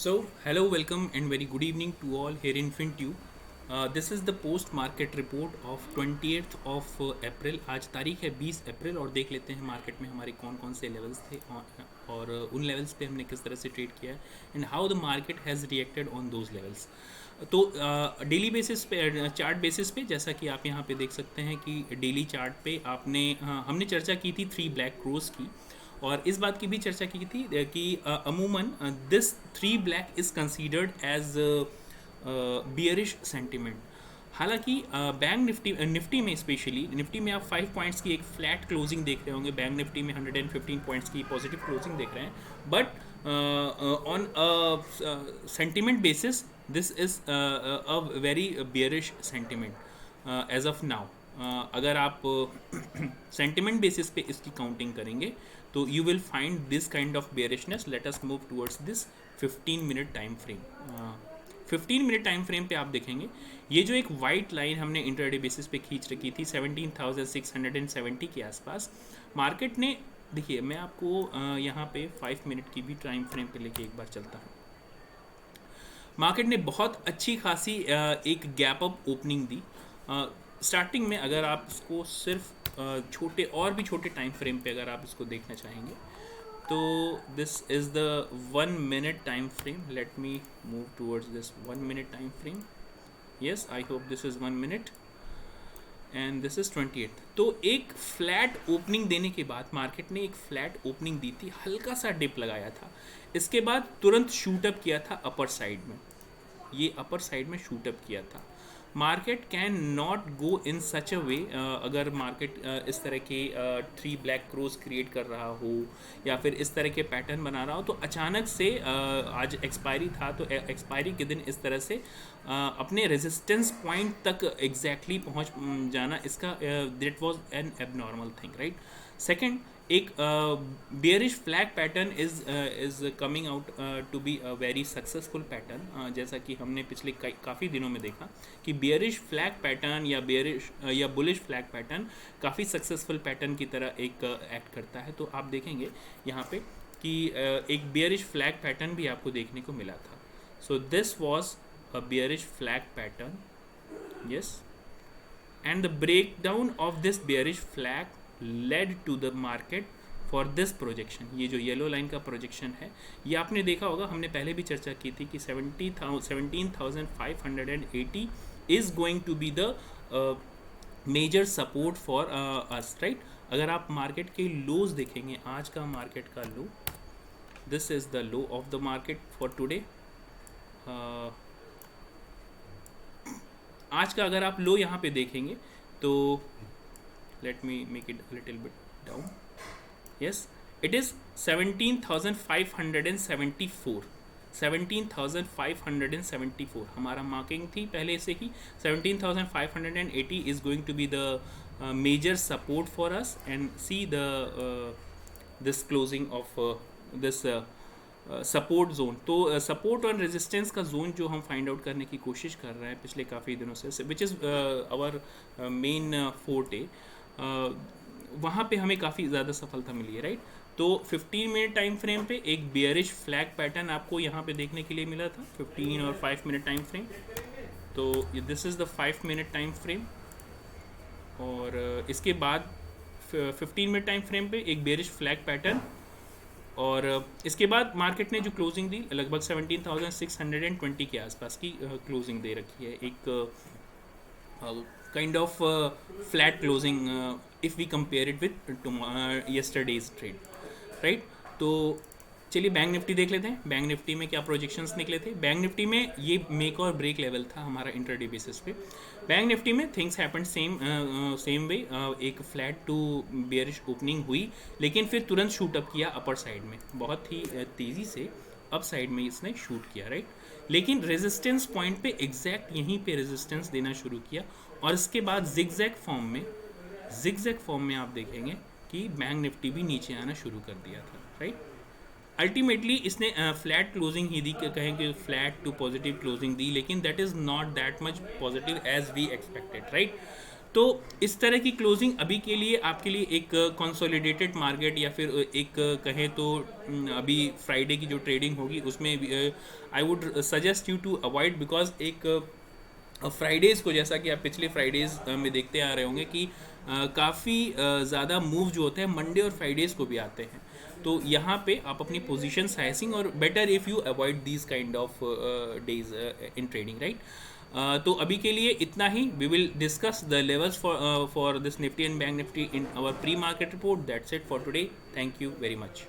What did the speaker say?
So, hello, welcome, and very good evening to all here in FinTube. This is the post market report of 20th of अप्रैल. आज तारीख है 20 अप्रैल और देख लेते हैं मार्केट में हमारे कौन कौन से लेवल्स थे और उन लेवल्स पे हमने किस तरह से ट्रेड किया है and how the market has reacted on those levels. तो डेली बेसिस पे चार्ट बेसिस पे जैसा कि आप यहाँ पे देख सकते हैं कि डेली चार्ट पे हमने चर्चा की थी 3 ब्लैक क्रोज की और इस बात की भी चर्चा की थी कि अमूमन this 3 black is considered as bearish sentiment. हालांकि बैंक निफ्टी में स्पेशली निफ्टी में आप 5 पॉइंट्स की एक फ्लैट क्लोजिंग देख रहे होंगे. बैंक निफ्टी में 115 पॉइंट्स की पॉजिटिव क्लोजिंग देख रहे हैं but on sentiment basis this is a very bearish sentiment as of now. अगर आप सेंटिमेंट बेसिस पे इसकी काउंटिंग करेंगे तो you will find this kind of bearishness. Let us move towards this 15 minute time frame. 15 minute time frame पे आप देखेंगे ये जो एक वाइट लाइन हमने इंटरडे बेसिस पे खींच रखी थी 17,670 के आसपास. मार्केट ने देखिए मैं आपको यहाँ पे 5 मिनट की भी टाइम फ्रेम पे लेके एक बार चलता हूँ. मार्केट ने बहुत अच्छी खासी एक गैप अप ओपनिंग दी. स्टार्टिंग में अगर आप इसको सिर्फ छोटे और भी छोटे टाइम फ्रेम पे अगर आप इसको देखना चाहेंगे तो this is the 1 minute time frame. Let me move towards this 1 minute time frame. Yes, I hope this is 1 minute and this is 28th. तो एक फ्लैट ओपनिंग देने के बाद मार्केट ने एक फ्लैट ओपनिंग दी थी, हल्का सा डिप लगाया था, इसके बाद तुरंत शूट अप किया था अपर साइड में. ये अपर साइड में शूट अप किया था. मार्केट कैन नॉट गो इन सच अ वे. अगर मार्केट इस तरह के 3 ब्लैक क्रोज क्रिएट कर रहा हो या फिर इस तरह के पैटर्न बना रहा हो तो अचानक से आज एक्सपायरी था तो एक्सपायरी के दिन इस तरह से अपने रेजिस्टेंस पॉइंट तक एग्जैक्टली पहुंच जाना, इसका that was an abnormal thing, right. Second, एक bearish flag pattern is coming out to be a very successful pattern. जैसा कि हमने पिछले काफ़ी दिनों में देखा कि बेयरिश फ्लैग पैटर्न या बुलिश फ्लैग पैटर्न काफ़ी सक्सेसफुल पैटर्न की तरह एक एक्ट करता है. तो आप देखेंगे यहाँ पे कि एक बेयरिश फ्लैग पैटर्न भी आपको देखने को मिला था. So this was a bearish flag pattern. Yes, and the breakdown of this bearish flag led to the market for this projection. ये जो येलो लाइन का प्रोजेक्शन है ये आपने देखा होगा, हमने पहले भी चर्चा की थी कि 17,580 is going to be the major support for us, right. अगर आप मार्केट के लोज देखेंगे, आज का मार्केट का low, this is the low of the market for today. आज का अगर आप लो यहाँ पे देखेंगे तो let me make it a little bit down. Yes, it is 17,574. 17,574 हमारा मार्किंग थी पहले से ही. 17,580 is going to be the major support for us and see the this closing of this support zone. तो सपोर्ट और resistance का zone जो हम find out करने की कोशिश कर रहे हैं पिछले काफ़ी दिनों से, which is our main forte, वहाँ पे हमें काफ़ी ज़्यादा सफलता मिली है, राइट. तो 15 मिनट टाइम फ्रेम पे एक बियरिश फ्लैग पैटर्न आपको यहाँ पे देखने के लिए मिला था, 15 और 5 मिनट टाइम फ्रेम. तो this is the 5 minute time frame और इसके बाद 15 मिनट टाइम फ्रेम पे एक बियरिश फ्लैग पैटर्न और इसके बाद मार्केट ने जो क्लोजिंग दी लगभग 17,620 के आसपास की क्लोजिंग दे रखी है. एक kind of flat closing if we compare it with yesterday's trade, right. तो चलिए बैंक निफ्टी देख लेते हैं. बैंक निफ्टी में क्या प्रोजेक्शंस निकले थे. बैंक निफ्टी में ये मेक और ब्रेक लेवल था हमारा इंटरडे बेसिस पे. बैंक निफ्टी में थिंग्स हैपेंड सेम वे. एक फ्लैट टू बेयरिश ओपनिंग हुई लेकिन फिर तुरंत शूट अप किया अपर साइड में, बहुत ही तेज़ी से अप साइड में इसने शूट किया, राइट. लेकिन रेजिस्टेंस पॉइंट पे एग्जैक्ट यहीं पे रेजिस्टेंस देना शुरू किया और इसके बाद जिगजैग फॉर्म में आप देखेंगे कि बैंक निफ्टी भी नीचे आना शुरू कर दिया था, राइट. अल्टीमेटली इसने फ्लैट क्लोजिंग ही दी, कहें कि फ्लैट टू पॉजिटिव क्लोजिंग दी, लेकिन that is not that much positive as we expected, right. तो इस तरह की क्लोजिंग अभी के लिए आपके लिए एक कंसोलिडेटेड मार्केट या फिर एक कहें तो अभी फ्राइडे की जो ट्रेडिंग होगी उसमें I would suggest you to avoid, because एक फ्राइडेज़ को, जैसा कि आप पिछले फ्राइडेज़ में देखते आ रहे होंगे कि काफ़ी ज़्यादा मूव जो होते हैं मंडे और फ्राइडेज़ को भी आते हैं। तो यहाँ पे आप अपनी पोजीशन साइजिंग, और better if you avoid these kind of days in trading, right. तो अभी के लिए इतना ही। We will discuss the levels for this Nifty and Bank Nifty in our pre market report. That's it for today. Thank you very much.